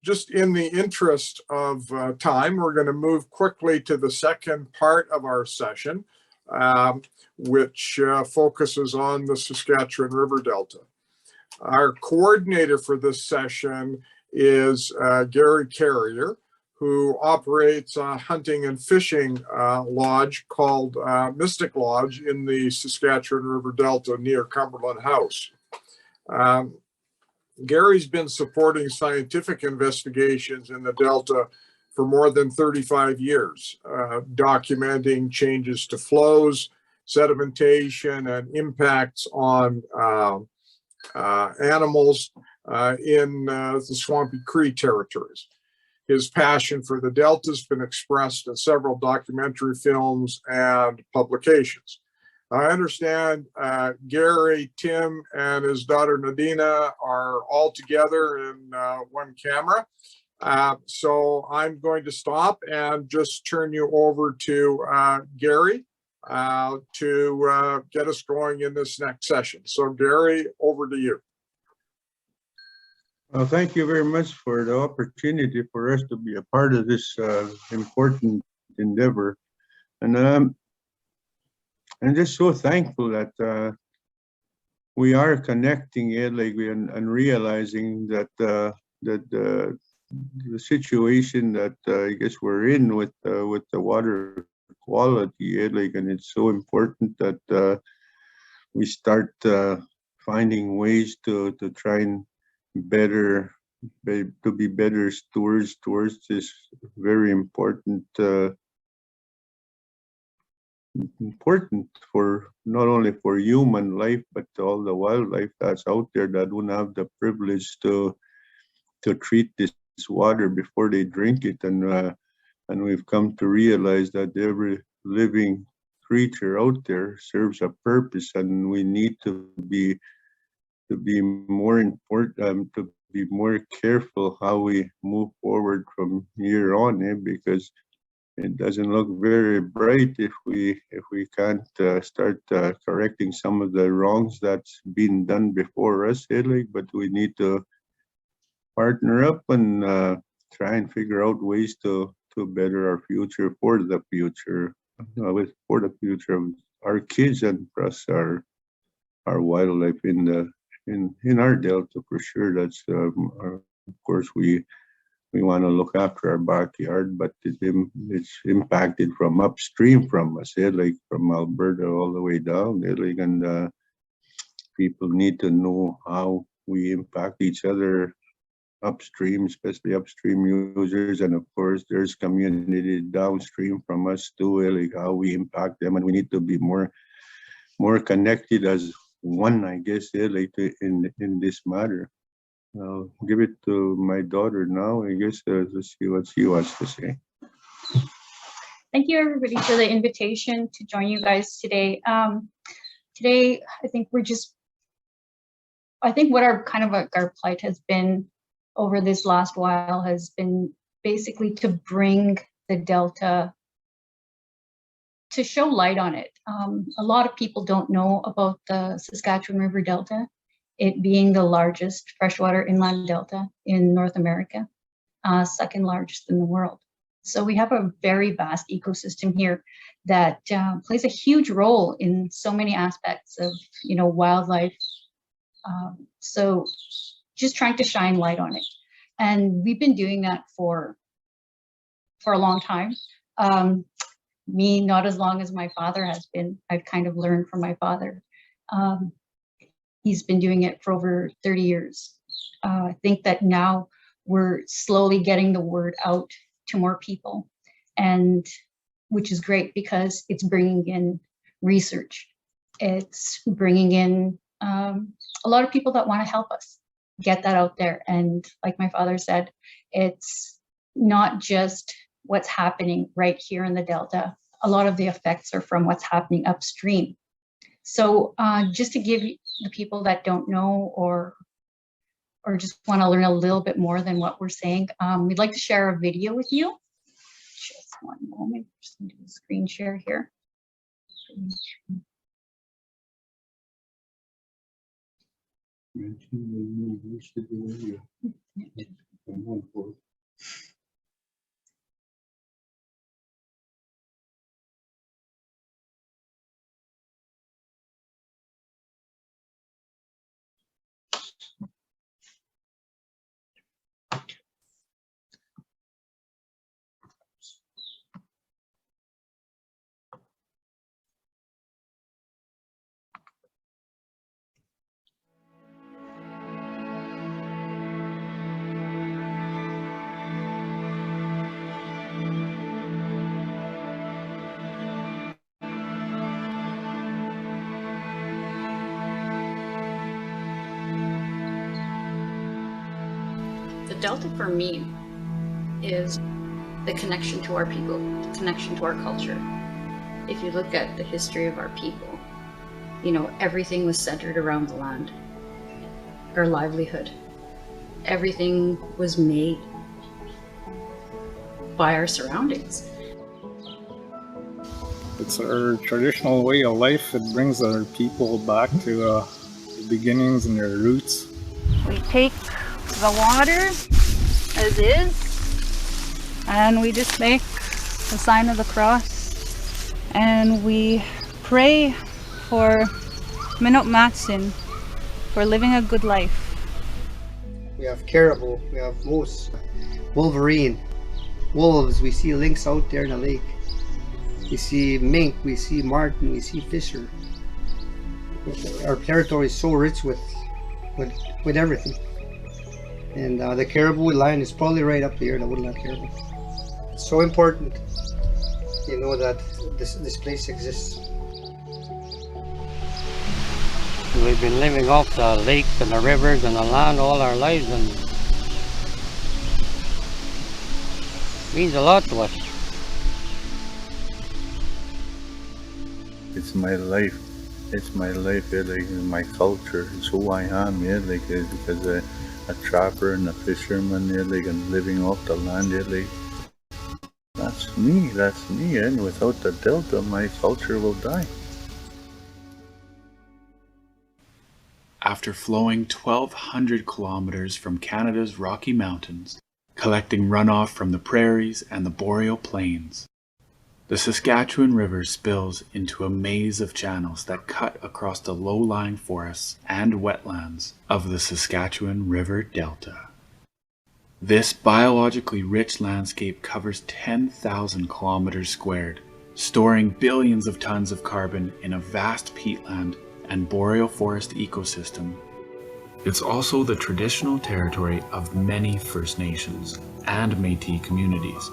just in the interest of time, we're going to move quickly to the second part of our session, which focuses on the Saskatchewan River Delta. Our coordinator for this session is Gary Carrier, who operates a hunting and fishing lodge called Mystic Lodge in the Saskatchewan River Delta near Cumberland House. Gary's been supporting scientific investigations in the Delta for more than 35 years, documenting changes to flows, sedimentation, and impacts on animals in the Swampy Cree territories. His passion for the Delta has been expressed in several documentary films and publications. I understand Gary, Tim, and his daughter Nadina are all together in one camera. So I'm going to stop and just turn you over to Gary to get us going in this next session. So Gary, over to you. Well, thank you very much for the opportunity for us to be a part of this important endeavor. And I'm just so thankful that we are connecting it, like, and realizing that the situation that I guess we're in with the water quality, like, and it's so important that we start finding ways to try and be better stewards towards this very important for not only for human life, but all the wildlife that's out there that don't have the privilege to treat this water before they drink it. And we've come to realize that every living creature out there serves a purpose, and we need to be more important, to be more careful how we move forward from here on, because it doesn't look very bright if we can't start correcting some of the wrongs that's been done before us, but we need to partner up and try and figure out ways to better our future for the future, for the future of our kids and plus our wildlife in our Delta for sure. That's of course we want to look after our backyard, but it's impacted from upstream from us, like from Alberta all the way down, like, and people need to know how we impact each other upstream, especially upstream users, and of course there's community downstream from us too, like how we impact them, and we need to be more connected as one, I guess, like in this matter. I'll give it to my daughter now, I guess, to see what she wants to say. Thank you, everybody, for the invitation to join you guys today. Today, I think what our plight has been over this last while has been basically to bring the Delta, to show light on it. A lot of people don't know about the Saskatchewan River Delta, it being the largest freshwater inland delta in North America, second largest in the world. So we have a very vast ecosystem here that plays a huge role in so many aspects of, wildlife. So just trying to shine light on it. And we've been doing that for a long time. Me, not as long as my father has been. I've kind of learned from my father. He's been doing it for over 30 years. I think that now we're slowly getting the word out to more people, and which is great because it's bringing in research. It's bringing in a lot of people that want to help us get that out there. And like my father said, it's not just what's happening right here in the Delta. A lot of the effects are from what's happening upstream. So just to give the people that don't know or just want to learn a little bit more than what we're saying, we'd like to share a video with you. Just one moment, just going to do a screen share here. The Delta for me is the connection to our people, the connection to our culture. If you look at the history of our people, you know, everything was centered around the land, our livelihood. Everything was made by our surroundings. It's our traditional way of life. It brings our people back to the beginnings and their roots. We take the water as is, and we just make the sign of the cross, and we pray for Minot Matson for living a good life. We have caribou, we have moose, wolverine, wolves, we see lynx out there in the lake. We see mink, we see marten, we see fisher. Our territory is so rich with everything. And the caribou line is probably right up there, the woodland caribou. It's so important, you know, that this place exists. We've been living off the lakes and the rivers and the land all our lives, and it means a lot to us. It's my life. It's my life, yeah, like my culture. It's who I am, yeah, like because a trapper and a fisherman, yeah, like, and living off the land, yeah, like that's me, and without the Delta, my culture will die. After flowing 1,200 kilometers from Canada's Rocky Mountains, collecting runoff from the prairies and the boreal plains, the Saskatchewan River spills into a maze of channels that cut across the low-lying forests and wetlands of the Saskatchewan River Delta. This biologically rich landscape covers 10,000 kilometers squared, storing billions of tons of carbon in a vast peatland and boreal forest ecosystem. It's also the traditional territory of many First Nations and Métis communities,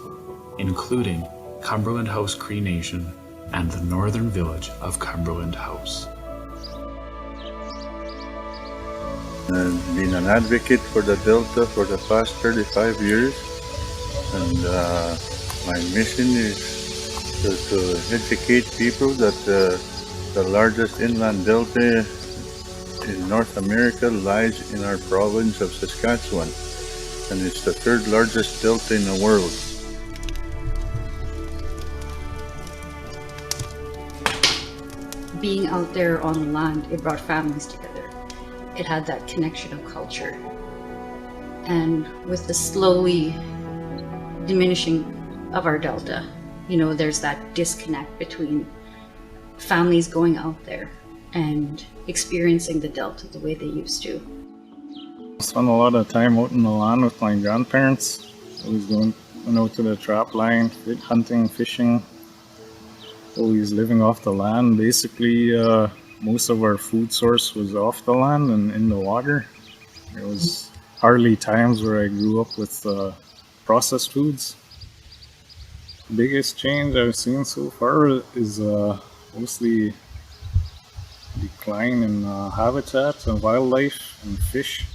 including Cumberland House Cree Nation and the northern village of Cumberland House. I've been an advocate for the Delta for the past 35 years, and my mission is to educate people that the largest inland delta in North America lies in our province of Saskatchewan, and it's the third largest delta in the world. Being out there on the land, it brought families together. It had that connection of culture. And with the slowly diminishing of our delta, you know, there's that disconnect between families going out there and experiencing the delta the way they used to. I spent a lot of time out in the land with my grandparents. Always went out to the trap line, hunting, fishing, always living off the land. Basically, most of our food source was off the land and in the water. There was hardly times where I grew up with processed foods. The biggest change I've seen so far is mostly decline in habitat and wildlife and fish.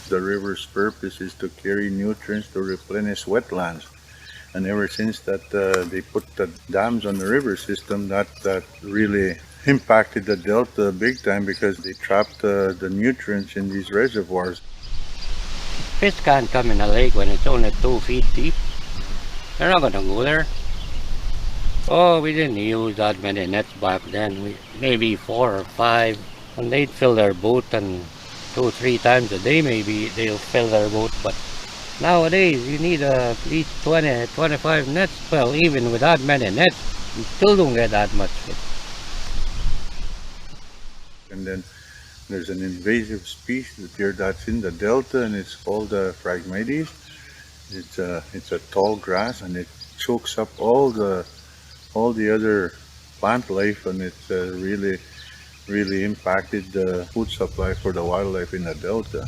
The river's purpose is to carry nutrients to replenish wetlands. And ever since that they put the dams on the river system, that really impacted the delta big time, because they trapped the nutrients in these reservoirs. Fish can't come in a lake when it's only 2 feet deep. They're not gonna go there. Oh, we didn't use that many nets back then. Maybe 4 or 5. And they'd fill their boat and 2-3 times a day maybe they'll fill their boat, but nowadays you need at least 20-25 nets. Well, even with that many nets, you still don't get that much fish. And then there's an invasive species here that's in the delta, and it's called Phragmites. It's a tall grass, and it chokes up all the other plant life, and it's really impacted the food supply for the wildlife in the delta.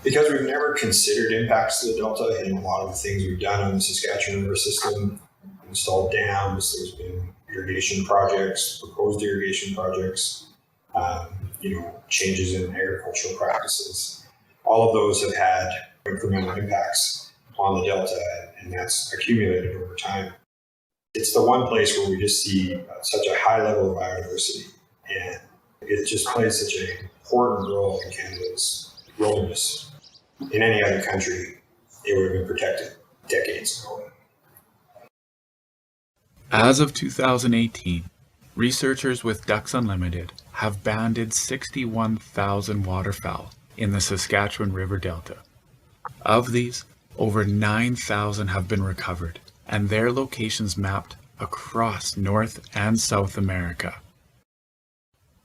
Because we've never considered impacts to the delta in a lot of the things we've done on the Saskatchewan River system, installed dams, there's been irrigation projects, proposed irrigation projects, changes in agricultural practices. All of those have had incremental impacts on the delta, and that's accumulated over time. It's the one place where we just see such a high level of biodiversity, and it just plays such an important role in Canada's wilderness. In any other country, it would have been protected decades ago. As of 2018, researchers with Ducks Unlimited have banded 61,000 waterfowl in the Saskatchewan River Delta. Of these, over 9,000 have been recovered, and their locations mapped across North and South America.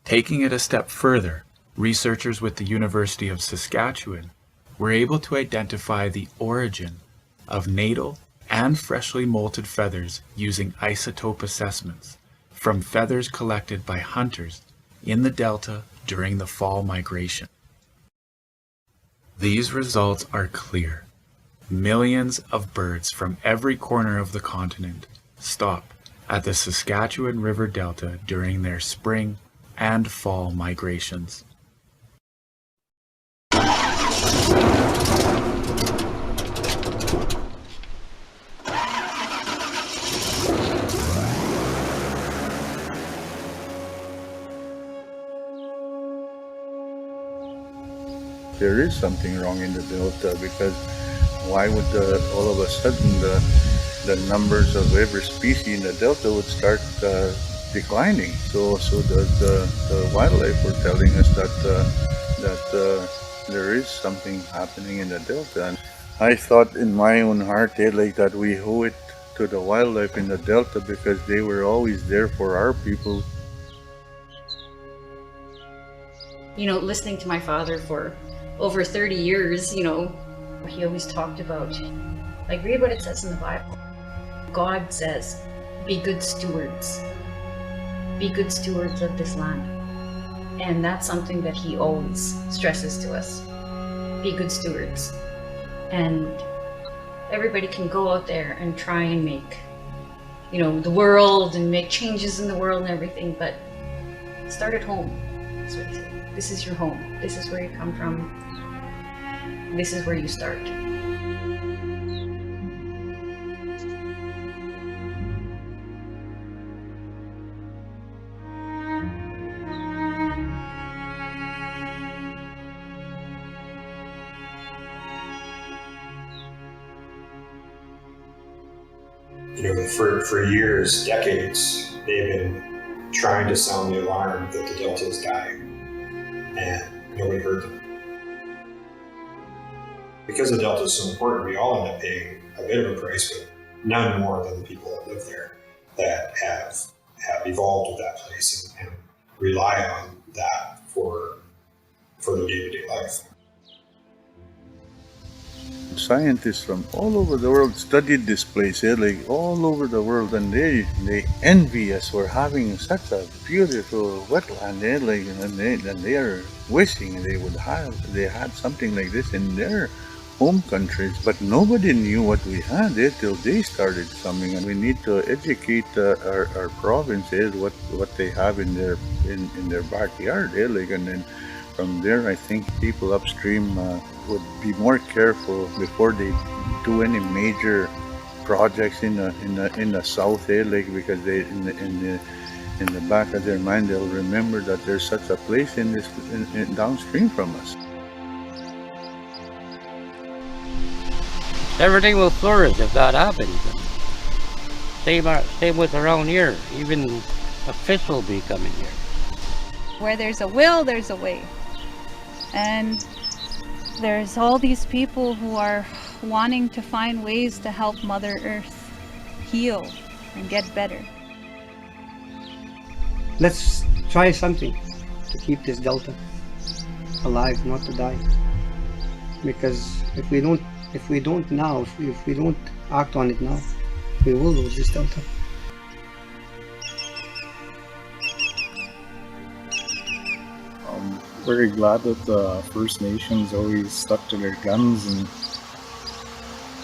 Taking it a step further, researchers with the University of Saskatchewan were able to identify the origin of natal and freshly molted feathers using isotope assessments from feathers collected by hunters in the delta during the fall migration. These results are clear. Millions of birds from every corner of the continent stop at the Saskatchewan River Delta during their spring and fall migrations. There is something wrong in the delta, because why would all of a sudden the numbers of every species in the delta would start declining? So the wildlife were telling us that there is something happening in the delta. And I thought in my own heart, that we owe it to the wildlife in the delta, because they were always there for our people. Listening to my father for over 30 years, he always talked about, read what it says in the Bible. God says, be good stewards. Be good stewards of this land. And that's something that he always stresses to us. Be good stewards. And everybody can go out there and try and make, the world and make changes in the world and everything, but start at home. That's what he said. This is your home. This is where you come from. This is where you start. For years, decades, they've been trying to sound the alarm that the delta is dying, and nobody heard them. Because the delta is so important, we all end up paying a bit of a price, but none more than the people that live there, that have evolved with that place and rely on that for their day-to-day life. Scientists from all over the world studied this place, all over the world, and they envy us for having such a beautiful wetland, and they are wishing they had something like this in their home countries, but nobody knew what we had till they started coming. And we need to educate our provinces what they have in their backyard, and then from there, I think people upstream would be more careful before they do any major projects in the south, because they in the back of their mind they'll remember that there's such a place in downstream from us. Everything will flourish if that happens. Same with around here. Even a fish will be coming here. Where there's a will, there's a way. And there's all these people who are wanting to find ways to help Mother Earth heal and get better. Let's try something to keep this delta alive, not to die. Because if we don't now, if we don't act on it now, we will lose this delta. I'm very glad that the First Nations always stuck to their guns and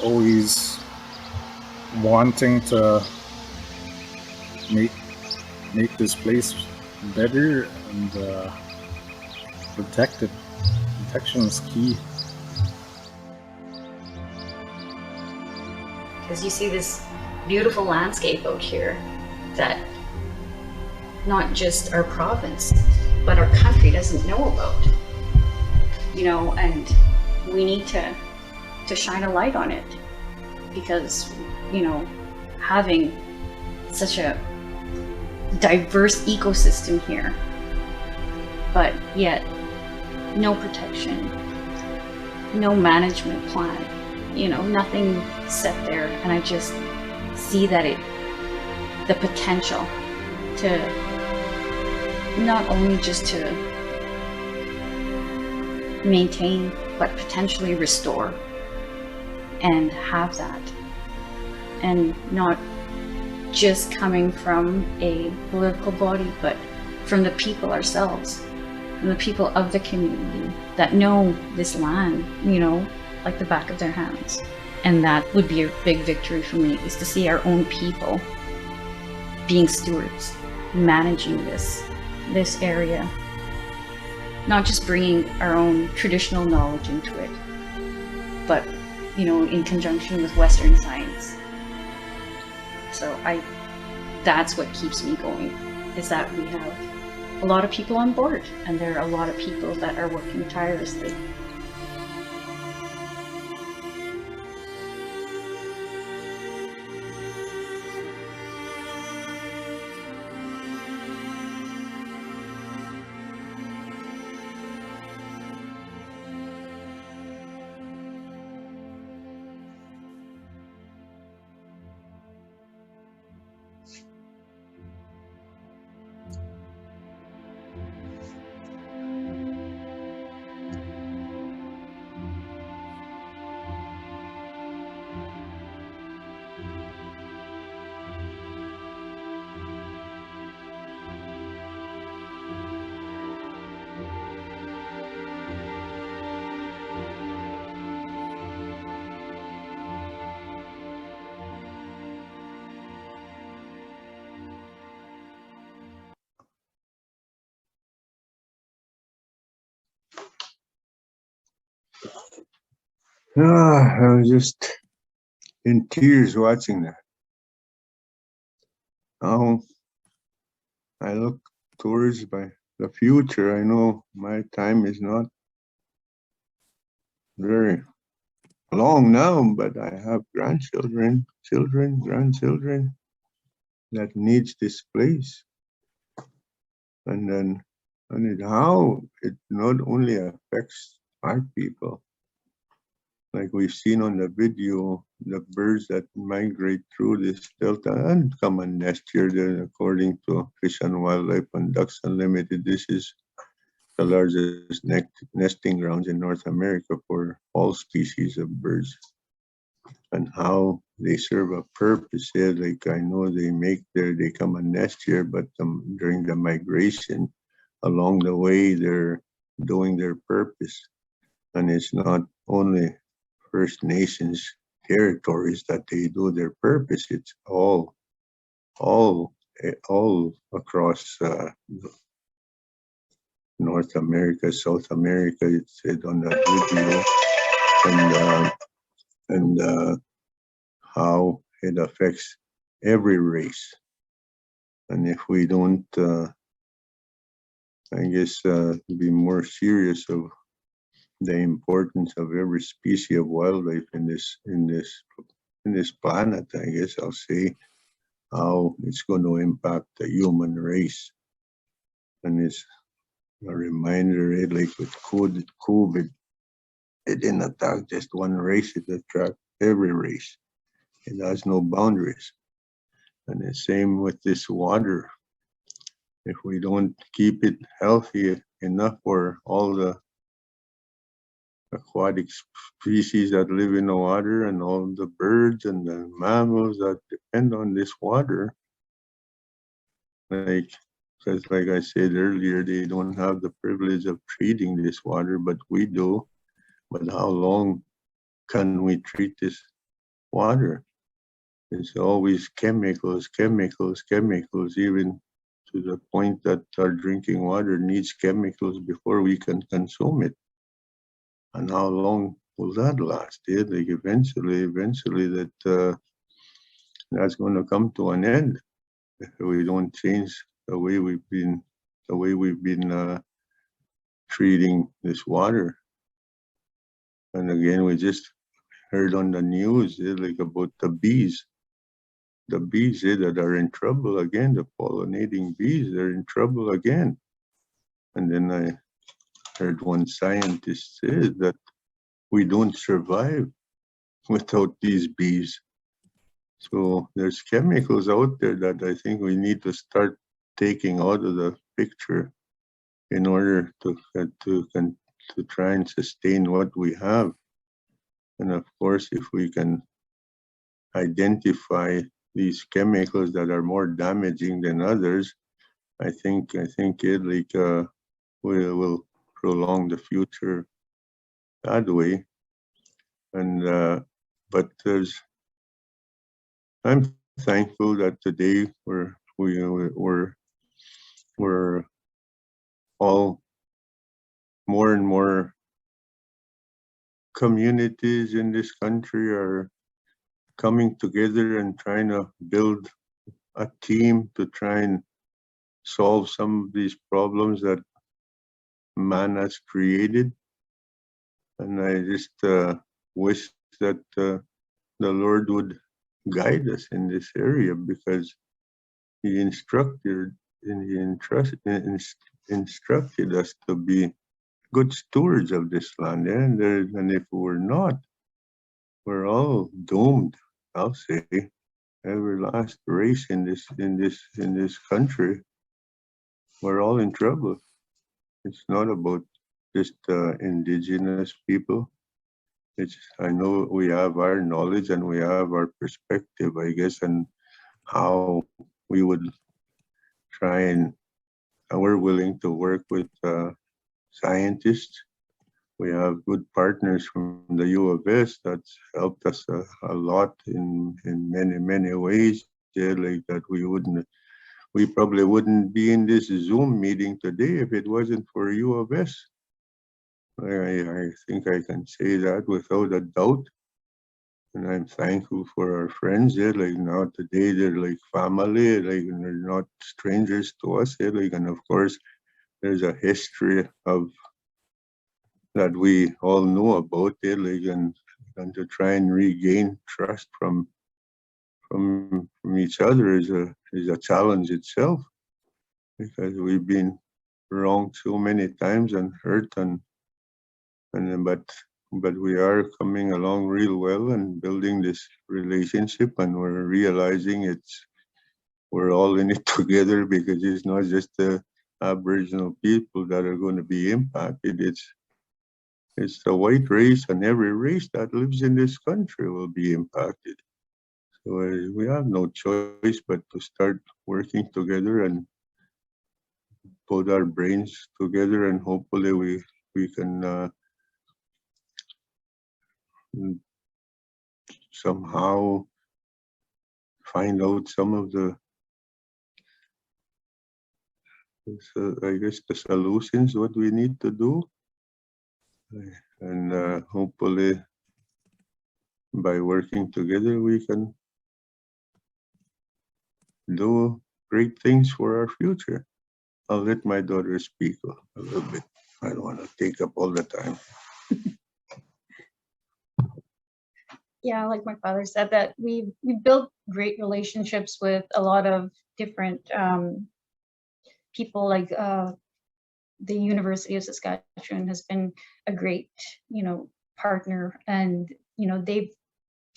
always wanting to make this place better and protect it. Protection is key. Because you see this beautiful landscape out here that not just our province, but our country doesn't know about, you know, and we need to shine a light on it, because, you know, having such a diverse ecosystem here, but yet no protection, no management plan, you know, nothing set there. And I just see that the potential to not only just to maintain, but potentially restore and have that. And not just coming from a political body, but from the people ourselves, from the people of the community that know this land, you know, like the back of their hands. And that would be a big victory for me, is to see our own people being stewards, managing this area, not just bringing our own traditional knowledge into it, but, you know, in conjunction with Western science. So that's what keeps me going, is that we have a lot of people on board, and there are a lot of people that are working tirelessly. I was just in tears watching that. Now I look towards the future. I know my time is not very long now, but I have grandchildren, children, grandchildren that needs this place. And how it not only affects our people, like we've seen on the video, the birds that migrate through this delta and come and nest here. Then, according to Fish and Wildlife and Ducks Unlimited, this is the largest nesting grounds in North America for all species of birds. And how they serve a purpose here. Like I know they come and nest here, but during the migration, along the way, they're doing their purpose. And it's not only First Nations territories that they do their purpose. It's all across North America, South America. It's said on the video, and how it affects every race. And if we don't, I guess, be more serious of the importance of every species of wildlife in this planet, I guess I'll say, how it's going to impact the human race. And it's a reminder, like with COVID, it didn't attack just one race, it attacked every race. It has no boundaries. And the same with this water. If we don't keep it healthy enough for all the aquatic species that live in the water and all the birds and the mammals that depend on this water, because like I said earlier, they don't have the privilege of treating this water, but we do. But how long can we treat this water? It's always chemicals, chemicals, chemicals, even to the point that our drinking water needs chemicals before we can consume it. And how long will that last? Yeah, like eventually that that's going to come to an end if we don't change the way we've been treating this water. And again, we just heard on the news like about the bees that are in trouble again. The pollinating bees, they're in trouble again. And then I heard one scientist say that we don't survive without these bees. So there's chemicals out there that I think we need to start taking out of the picture in order to try and sustain what we have. And of course, if we can identify these chemicals that are more damaging than others, I think it will prolong the future that way. And but I'm thankful that today we're all more and more communities in this country are coming together and trying to build a team to try and solve some of these problems that man has created. And I just wish that the Lord would guide us in this area, because He instructed us to be good stewards of this land. And if we're not, we're all doomed. I'll say every last race in this country, we're all in trouble. It's not about just indigenous people. I know we have our knowledge and we have our perspective, I guess, and how we would try and we're willing to work with scientists. We have good partners from the U of S that's helped us a lot in many ways. Yeah, like that we probably wouldn't be in this Zoom meeting today if it wasn't for U of S. I think I can say that without a doubt. And I'm thankful for our friends. Yeah, like now today they're like family, like they're not strangers to us. Yeah, like, and of course there's a history of that we all know about it, like, and to try and regain trust from each other is a challenge itself, because we've been wrong so many times and hurt but we are coming along real well and building this relationship, and we're realizing we're all in it together, because it's not just the Aboriginal people that are going to be impacted. It's the white race, and every race that lives in this country will be impacted. So we have no choice but to start working together and put our brains together, and hopefully we can somehow find out some of the I guess the solutions, what we need to do, and hopefully by working together we can do great things for our future. I'll let my daughter speak a little bit. I don't want to take up all the time. Yeah, like my father said, that we built great relationships with a lot of different people, like the University of Saskatchewan has been a great, partner, and, they've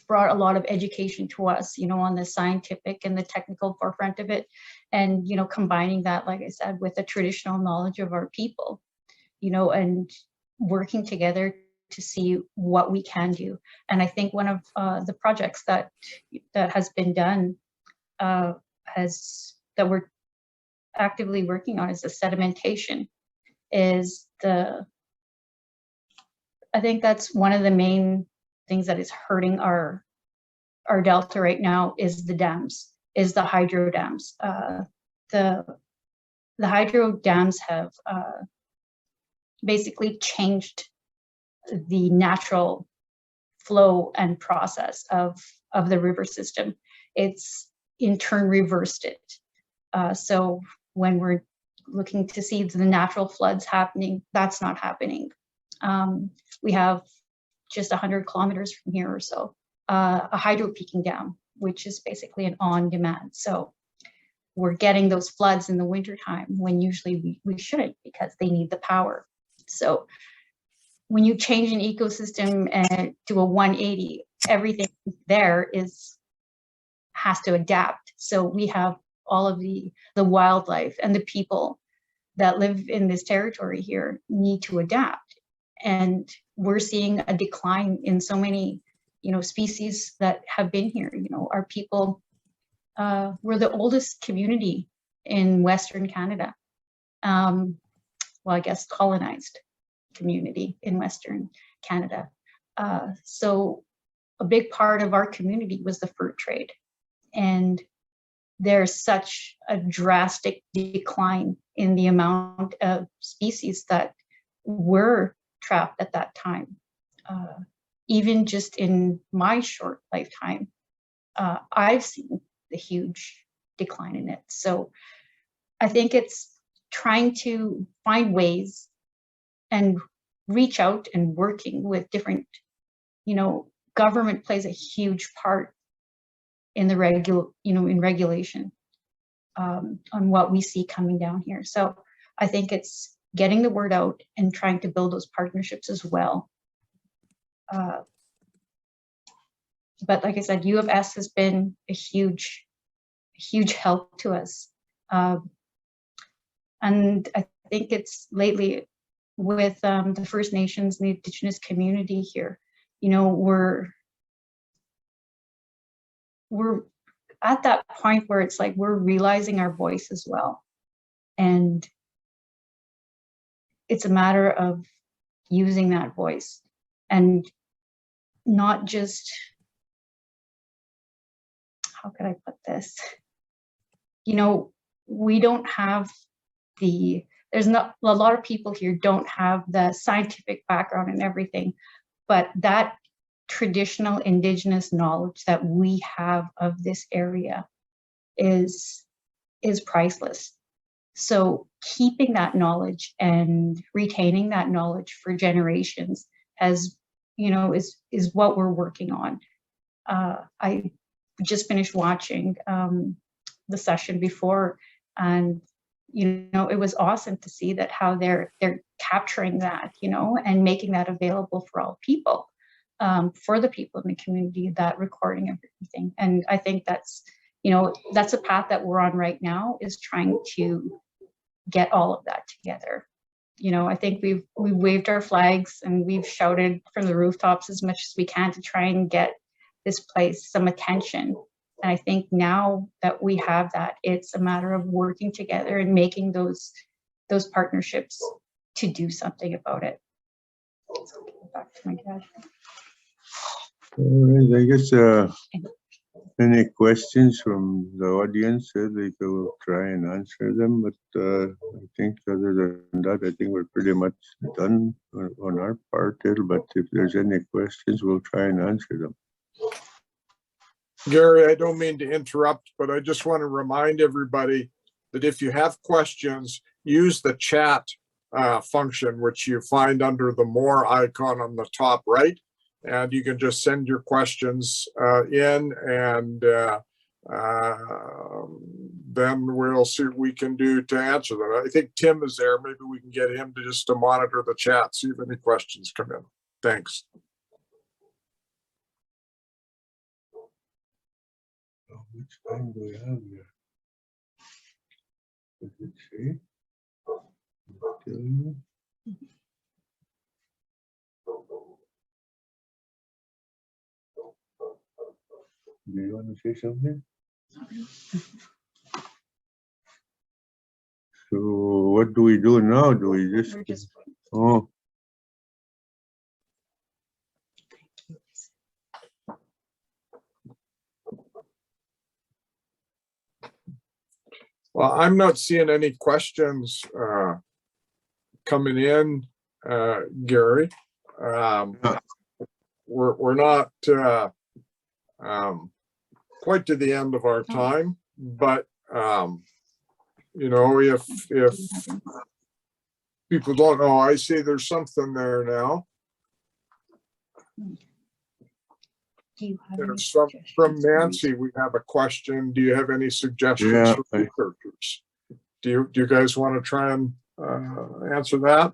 brought a lot of education to us, on the scientific and the technical forefront of it. And, combining that, like I said, with the traditional knowledge of our people, and working together to see what we can do. And I think one of the projects that has been done that we're actively working on is the sedimentation. I think that's one of the main things that is hurting our delta right now is the dams, is the hydro dams. The hydro dams have basically changed the natural flow and process of the river system. It's in turn reversed it. So when we're looking to see the natural floods happening, that's not happening. We have just 100 kilometers from here or so, a hydro peaking dam, which is basically an on-demand. So we're getting those floods in the wintertime when usually we shouldn't, because they need the power. So when you change an ecosystem and to a 180, everything there has to adapt. So we have all of the wildlife and the people that live in this territory here need to adapt. And we're seeing a decline in so many, species that have been here. Our people, we're the oldest community in Western Canada. Well, I guess colonized community in Western Canada. So a big part of our community was the fur trade. And there's such a drastic decline in the amount of species that were trapped at that time. Even just in my short lifetime, I've seen the huge decline in it. So I think it's trying to find ways and reach out and working with different, government plays a huge part in the regulation on what we see coming down here. So I think it's getting the word out and trying to build those partnerships as well. But like I said, U of S has been a huge help to us. And I think it's lately with the First Nations and the Indigenous community here, we're at that point where it's like we're realizing our voice as well. And it's a matter of using that voice and not just, how could I put this? We don't have there's not a lot of people here don't have the scientific background and everything, but that traditional Indigenous knowledge that we have of this area is priceless. So keeping that knowledge and retaining that knowledge for generations is what we're working on. I just finished watching the session before, and it was awesome to see that how they're capturing that, and making that available for all people, for the people in the community, that recording of everything. And I think that's a path that we're on right now, is trying to get all of that together. I think we've waved our flags and we've shouted from the rooftops as much as we can to try and get this place some attention. And I think now that we have that, it's a matter of working together and making those partnerships to do something about it. So back to my dad. All right, I guess any questions from the audience, they will try and answer them. But I think other than that, I think we're pretty much done on our part here. But if there's any questions, we'll try and answer them. Gary, I don't mean to interrupt, but I just want to remind everybody that if you have questions, use the chat function, which you find under the more icon on the top right. And you can just send your questions in, and then we'll see what we can do to answer them. I think Tim is there. Maybe we can get him to just to monitor the chat, see if any questions come in. Thanks. Which time do we have here? Does it say? Tell you? Do you want to say something? So what do we do now? Do we just? We're just Oh, Well, I'm not seeing any questions coming in, Gary. We're not quite to the end of our time, but you know, if people don't know, I see there's something there now. Do you have any There's some from suggestions for Nancy. We have a question. Do you have any suggestions Yeah, for researchers? Do you guys want to try and answer that?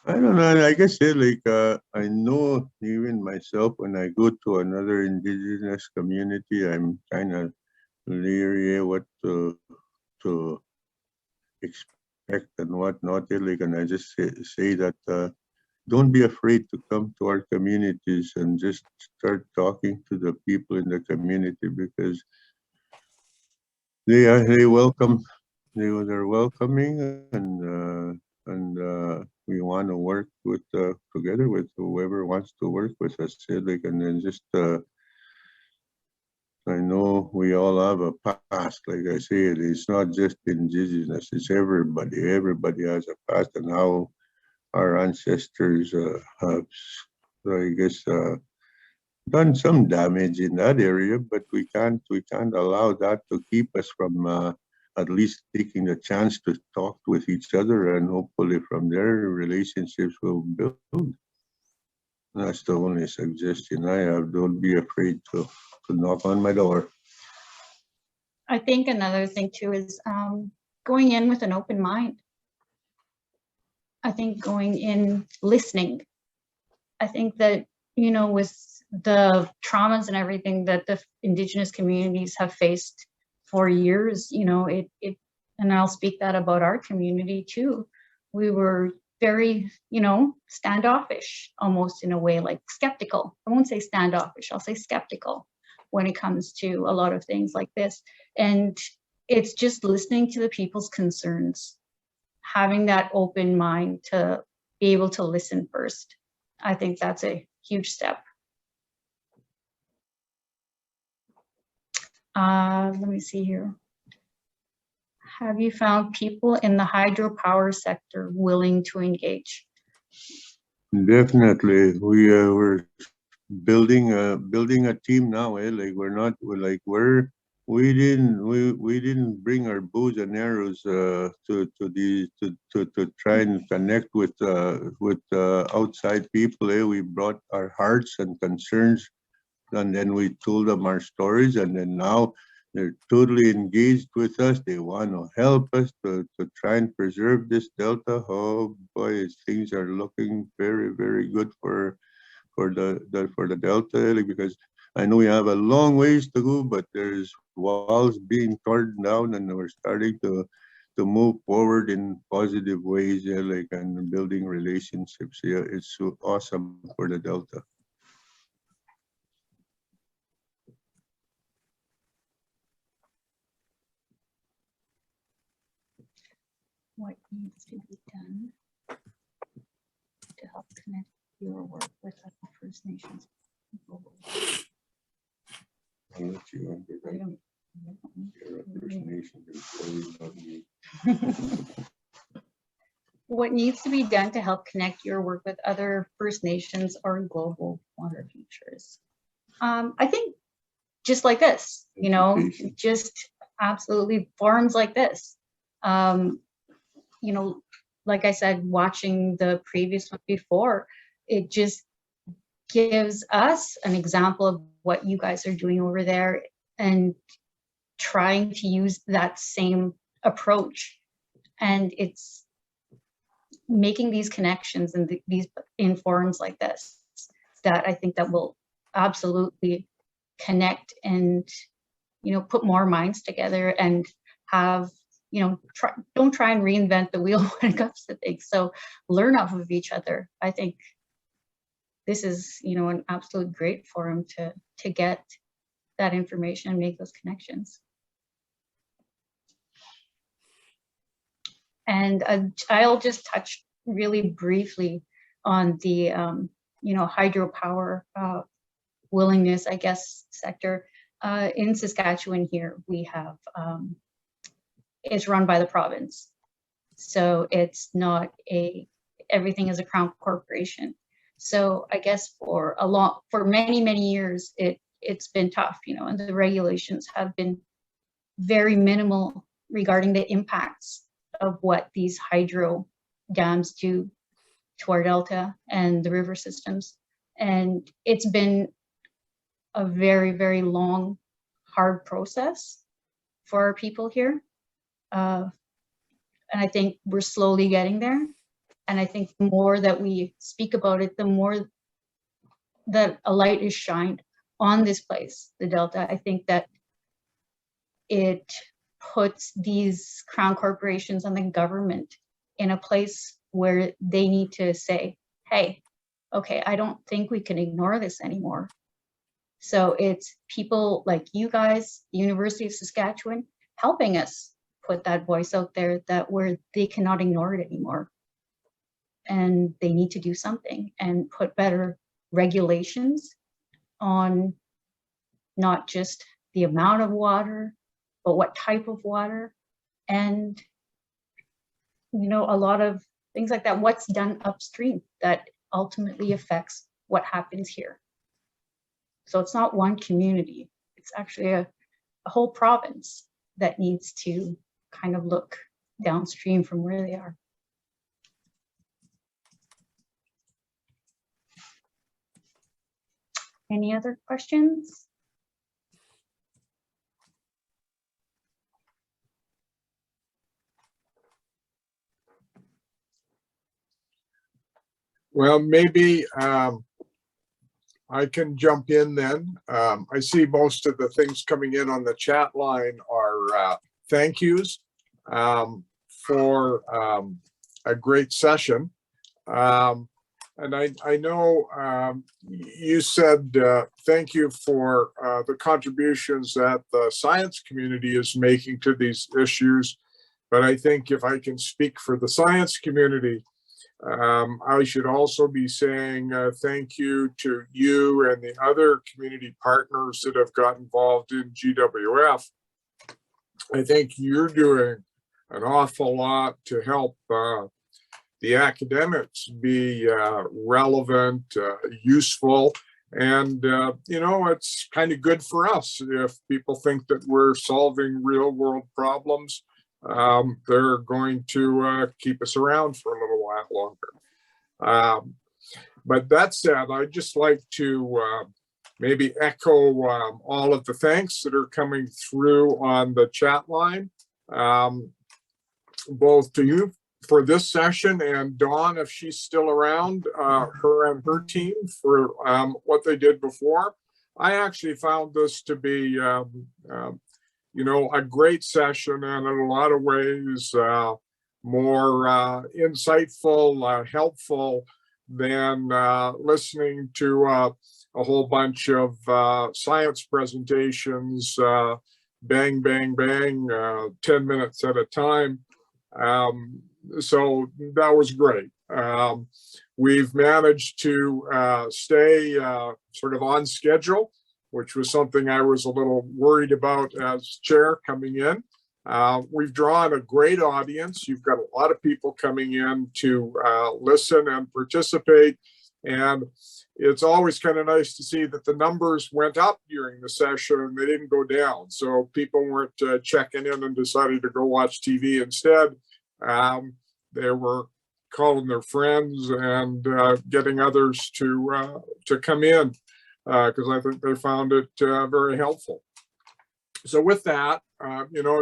I don't know. Like I said, like I know even myself when I go to another indigenous community, I'm kind of leery what to expect and what not. Like, and I just say that don't be afraid to come to our communities and just start talking to the people in the community, because they welcome, they're welcoming, and we want to work with together with whoever wants to work with us. Like, and then just I know we all have a past. Like I said, it's not just indigenous; it's everybody. Everybody has a past, and how our ancestors have, I guess, done some damage in that area. But we can't allow that to keep us from at least taking a chance to talk with each other, and hopefully from there relationships will build. That's the only suggestion I have. Don't be afraid to knock on my door. I think another thing too is going in with an open mind. I think going in listening. I think that, you know, with the traumas and everything that the Indigenous communities have faced for years, you know, and I'll speak that about our community too. We were very, you know, standoffish, almost in a way, like skeptical. I won't say standoffish, I'll say skeptical when it comes to a lot of things like this. And it's just listening to the people's concerns, having that open mind to be able to listen first. I think that's a huge step. Let me see here. Have you found people in the hydropower sector willing to engage? Definitely, we're building a team now. Like we didn't bring our bows and arrows to try and connect with outside people. We brought our hearts and concerns, and then we told them our stories, and then now they're totally engaged with us. They want to help us to try and preserve this delta. Oh boy, things are looking very, very good for the delta, because I know we have a long ways to go, but there's walls being torn down, and we're starting to move forward in positive ways, like, and building relationships. Yeah, it's so awesome for the delta. What needs to be done to help connect your work with other First Nations people? I'll let you answer that. You're a First Nation employee, not me. What needs to be done to help connect your work with other First Nations or global water futures? I think just like this, you know, just absolutely forums like this. You know, like I said, watching the previous one before, it just gives us an example of what you guys are doing over there and trying to use that same approach. And it's making these connections and these in forums like this that I think that will absolutely connect and, you know, put more minds together and have, you know, don't try and reinvent the wheel when it comes to things. So learn off of each other. I think this is, you know, an absolute great forum to get that information and make those connections. And I'll just touch really briefly on the, you know, hydropower willingness, I guess, sector. In Saskatchewan here, we have, it's run by the province. So it's not everything is a Crown corporation. So I guess for many, many years, it's been tough, you know, and the regulations have been very minimal regarding the impacts of what these hydro dams do to our delta and the river systems. And it's been a very, very long, hard process for our people here. And I think we're slowly getting there. And I think the more that we speak about it, the more that a light is shined on this place, the Delta. I think that it puts these Crown corporations and the government in a place where they need to say, hey, okay, I don't think we can ignore this anymore. So it's people like you guys, the University of Saskatchewan, helping us put that voice out there that where they cannot ignore it anymore. And they need to do something and put better regulations on not just the amount of water, but what type of water, and, you know, a lot of things like that, what's done upstream that ultimately affects what happens here. So it's not one community, it's actually a whole province that needs to kind of look downstream from where they are. Any other questions? Well, maybe I can jump in then. I see most of the things coming in on the chat line are thank yous for a great session. And I know you said thank you for the contributions that the science community is making to these issues. But I think if I can speak for the science community, I should also be saying thank you to you and the other community partners that have got involved in GWF. I think you're doing an awful lot to help the academics be relevant, useful, and you know, it's kind of good for us if people think that we're solving real world problems. They're going to keep us around for a little while longer. But that said, I'd just like to maybe echo all of the thanks that are coming through on the chat line, both to you for this session and Dawn, if she's still around, her and her team for what they did before. I actually found this to be you know, a great session, and in a lot of ways more insightful, helpful than listening to a whole bunch of science presentations, bang, bang, bang, 10 minutes at a time. So that was great. We've managed to stay sort of on schedule, which was something I was a little worried about as chair coming in. We've drawn a great audience. You've got a lot of people coming in to listen and participate. And it's always kind of nice to see that the numbers went up during the session and they didn't go down. So people weren't checking in and decided to go watch TV instead. There were calling their friends and getting others to come in, because I think they found it very helpful. So with that,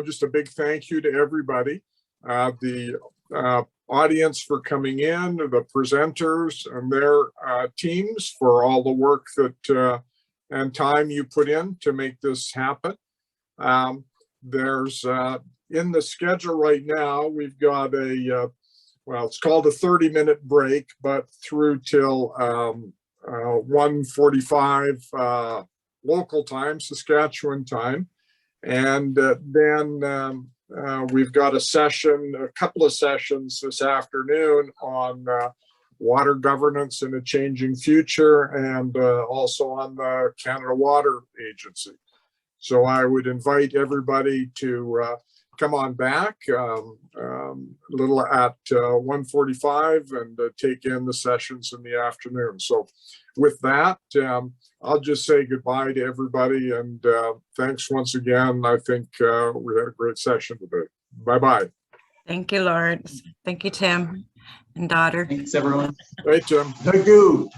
just a big thank you to everybody, the audience for coming in, the presenters and their teams for all the work that and time you put in to make this happen. There's in the schedule right now, we've got it's called a 30-minute break, but through till 1:45 local time, Saskatchewan time. And then we've got a couple of sessions this afternoon on water governance in a changing future, and also on the Canada Water Agency. So I would invite everybody to come on back a little at 1:45 and take in the sessions in the afternoon. So with that, I'll just say goodbye to everybody, and thanks once again. I think we had a great session today. Bye-bye. Thank you, Lawrence. Thank you, Tim and daughter. Thanks, everyone. Hey, Tim. Thank you.